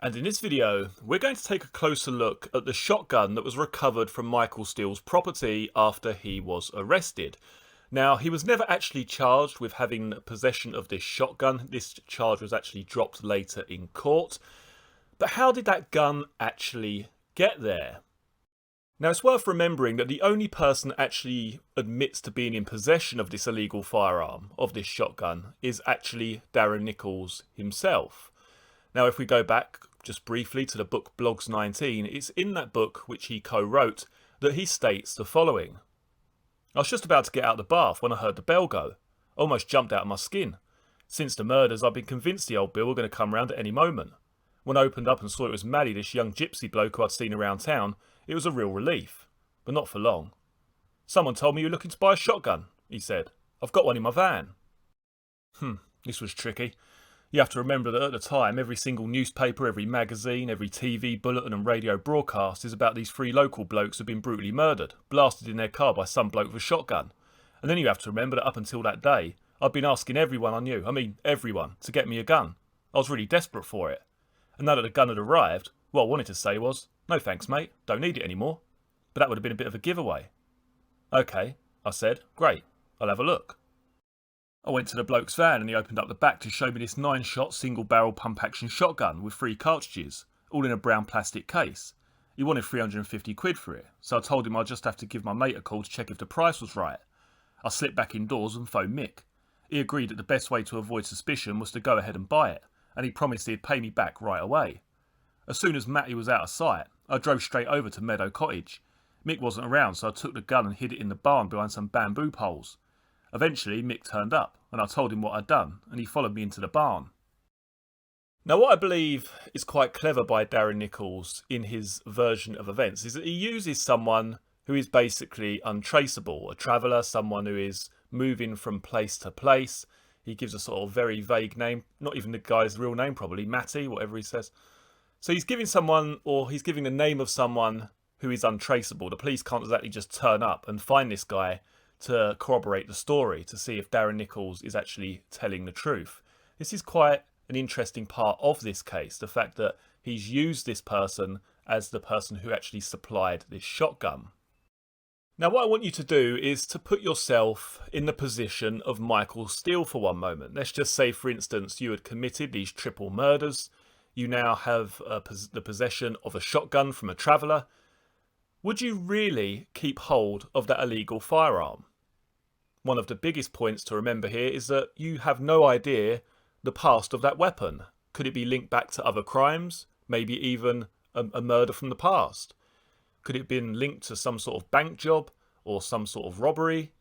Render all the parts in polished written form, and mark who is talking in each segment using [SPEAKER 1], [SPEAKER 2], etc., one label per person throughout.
[SPEAKER 1] And in this video, we're going to take a closer look at the shotgun that was recovered from Michael Steele's property after he was arrested. Now, he was never actually charged with having possession of this shotgun. This charge was actually dropped later in court. But how did that gun actually get there? Now, it's worth remembering that the only person that actually admits to being in possession of this illegal firearm, of this shotgun, is actually Darren Nichols himself. Now, if we go back just briefly to the book Blogs 19, it's in that book, which he co-wrote, that he states the following. I was just about to get out of the bath when I heard the bell go. Almost jumped out of my skin. Since the murders, I've been convinced the old Bill were going to come round at any moment. When I opened up and saw it was Maddie, this young gypsy bloke who I'd seen around town, it was a real relief. But not for long. Someone told me you were looking to buy a shotgun, he said. I've got one in my van. This was tricky. You have to remember that at the time, every single newspaper, every magazine, every TV, bulletin and radio broadcast is about these three local blokes who've been brutally murdered, blasted in their car by some bloke with a shotgun. And then you have to remember that up until that day, I'd been asking everyone I knew, everyone, to get me a gun. I was really desperate for it. And now that the gun had arrived, what I wanted to say was, no thanks mate, don't need it anymore. But that would have been a bit of a giveaway. Okay, I said, great, I'll have a look. I went to the bloke's van and he opened up the back to show me this 9-shot single-barrel pump-action shotgun with 3 cartridges, all in a brown plastic case. He wanted 350 quid for it, so I told him I'd just have to give my mate a call to check if the price was right. I slipped back indoors and phoned Mick. He agreed that the best way to avoid suspicion was to go ahead and buy it, and he promised he'd pay me back right away. As soon as Matty was out of sight, I drove straight over to Meadow Cottage. Mick wasn't around, so I took the gun and hid it in the barn behind some bamboo poles. Eventually, Mick turned up, and I told him what I'd done, and he followed me into the barn. Now, what I believe is quite clever by Darren Nichols in his version of events is that he uses someone who is basically untraceable, a traveller, someone who is moving from place to place. He gives a sort of very vague name, not even the guy's real name probably, Matty, whatever he says. So he's giving the name of someone who is untraceable. The police can't exactly just turn up and find this guy to corroborate the story, to see if Darren Nichols is actually telling the truth. This is quite an interesting part of this case, the fact that he's used this person as the person who actually supplied this shotgun. Now, what I want you to do is to put yourself in the position of Michael Steele for one moment. Let's just say, for instance, you had committed these triple murders. You now have the possession of a shotgun from a traveller. Would you really keep hold of that illegal firearm? One of the biggest points to remember here is that you have no idea the past of that weapon. Could it be linked back to other crimes? Maybe even a murder from the past? Could it have been linked to some sort of bank job or some sort of robbery?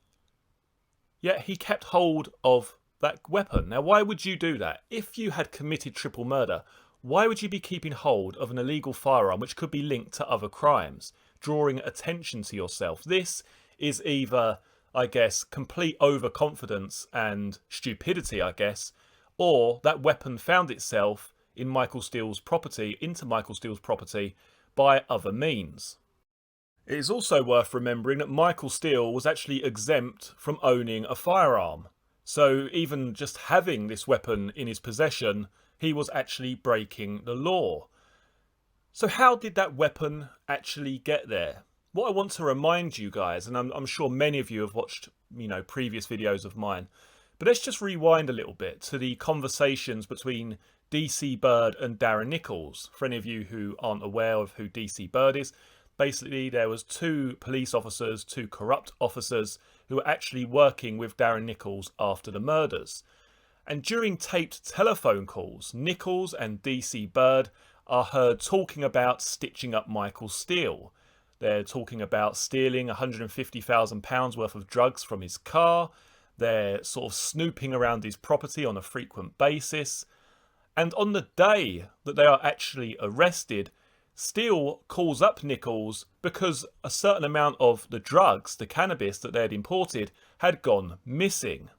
[SPEAKER 1] Yet he kept hold of that weapon. Now, why would you do that? If you had committed triple murder, why would you be keeping hold of an illegal firearm which could be linked to other crimes, drawing attention to yourself? This is either, I guess, complete overconfidence and stupidity, I guess, or that weapon found itself in Michael Steele's property, by other means. It is also worth remembering that Michael Steele was actually exempt from owning a firearm. So even just having this weapon in his possession, he was actually breaking the law. So how did that weapon actually get there? What I want to remind you guys, and I'm sure many of you have watched, previous videos of mine, but let's just rewind a little bit to the conversations between DC Bird and Darren Nichols. For any of you who aren't aware of who DC Bird is, basically there was 2 police officers, 2 corrupt officers who were actually working with Darren Nichols after the murders. And during taped telephone calls, Nichols and DC Bird are heard talking about stitching up Michael Steele. They're talking about stealing £150,000 worth of drugs from his car. They're sort of snooping around his property on a frequent basis. And on the day that they are actually arrested, Steele calls up Nichols because a certain amount of the drugs, the cannabis that they had imported, had gone missing.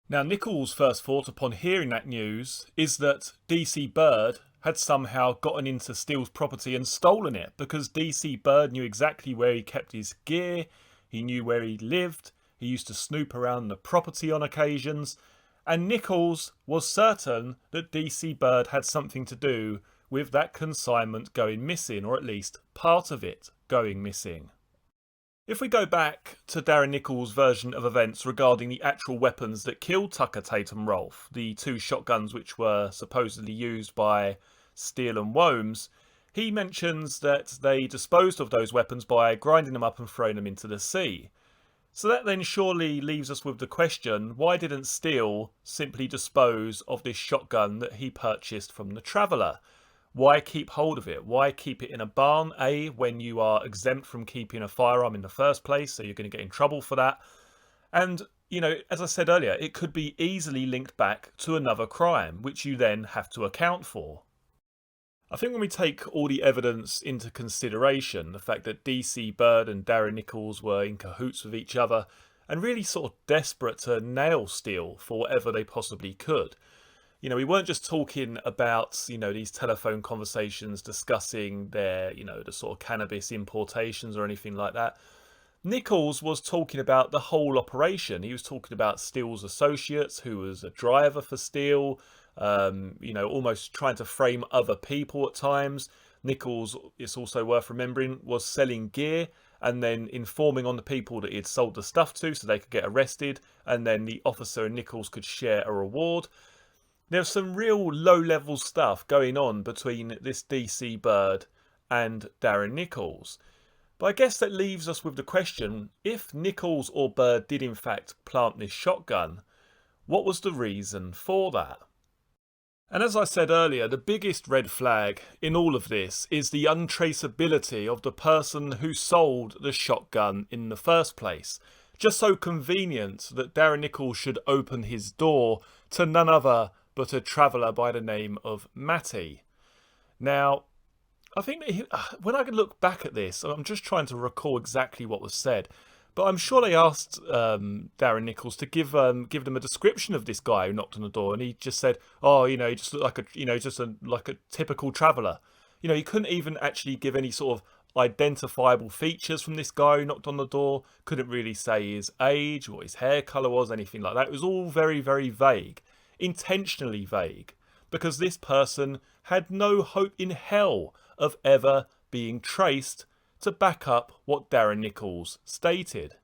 [SPEAKER 1] Now, Nichols' first thought upon hearing that news is that DC Bird had somehow gotten into Steele's property and stolen it, because DC Bird knew exactly where he kept his gear, he knew where he lived, he used to snoop around the property on occasions, and Nichols was certain that DC Bird had something to do with that consignment going missing, or at least part of it going missing. If we go back to Darren Nichols' version of events regarding the actual weapons that killed Tucker, Tate and Rolfe, the two shotguns which were supposedly used by Steele and Womes, he mentions that they disposed of those weapons by grinding them up and throwing them into the sea. So that then surely leaves us with the question, why didn't Steele simply dispose of this shotgun that he purchased from the Traveller? Why keep hold of it? Why keep it in a barn, A, when you are exempt from keeping a firearm in the first place, so you're going to get in trouble for that? And, you know, as I said earlier, it could be easily linked back to another crime, which you then have to account for. I think when we take all the evidence into consideration, the fact that DC Bird and Darren Nichols were in cahoots with each other, and really sort of desperate to nail Steele for whatever they possibly could. You know, we weren't just talking about, you know, these telephone conversations discussing their, you know, the sort of cannabis importations or anything like that. Nichols was talking about the whole operation. He was talking about Steele's associates, who was a driver for Steele, you know, almost trying to frame other people at times. Nichols, it's also worth remembering, was selling gear and then informing on the people that he had sold the stuff to so they could get arrested, and then the officer and Nichols could share a reward. There's some real low-level stuff going on between this DC Bird and Darren Nichols. But I guess that leaves us with the question, if Nichols or Bird did in fact plant this shotgun, what was the reason for that? And as I said earlier, the biggest red flag in all of this is the untraceability of the person who sold the shotgun in the first place. Just so convenient that Darren Nichols should open his door to none other but a traveller by the name of Matty. Now, I think that when I look back at this, I'm just trying to recall exactly what was said, but I'm sure they asked Darren Nichols to give them a description of this guy who knocked on the door, and he just said, "Oh, you know, he just looked like like a typical traveller." You know, he couldn't even actually give any sort of identifiable features from this guy who knocked on the door. Couldn't really say his age, what his hair colour was, anything like that. It was all very, very vague. Intentionally vague, because this person had no hope in hell of ever being traced to back up what Darren Nichols stated.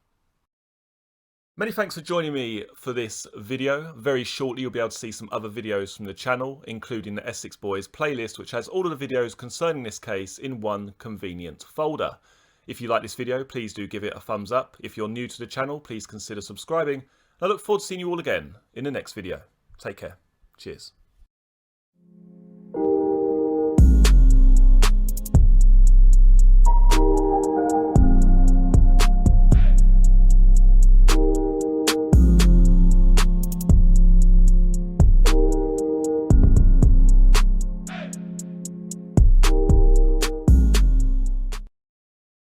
[SPEAKER 1] Many thanks for joining me for this video. Very shortly you'll be able to see some other videos from the channel, including the Essex Boys playlist, which has all of the videos concerning this case in one convenient folder. If you like this video, please do give it a thumbs up. If you're new to the channel, please consider subscribing. I look forward to seeing you all again in the next video. Take care. Cheers.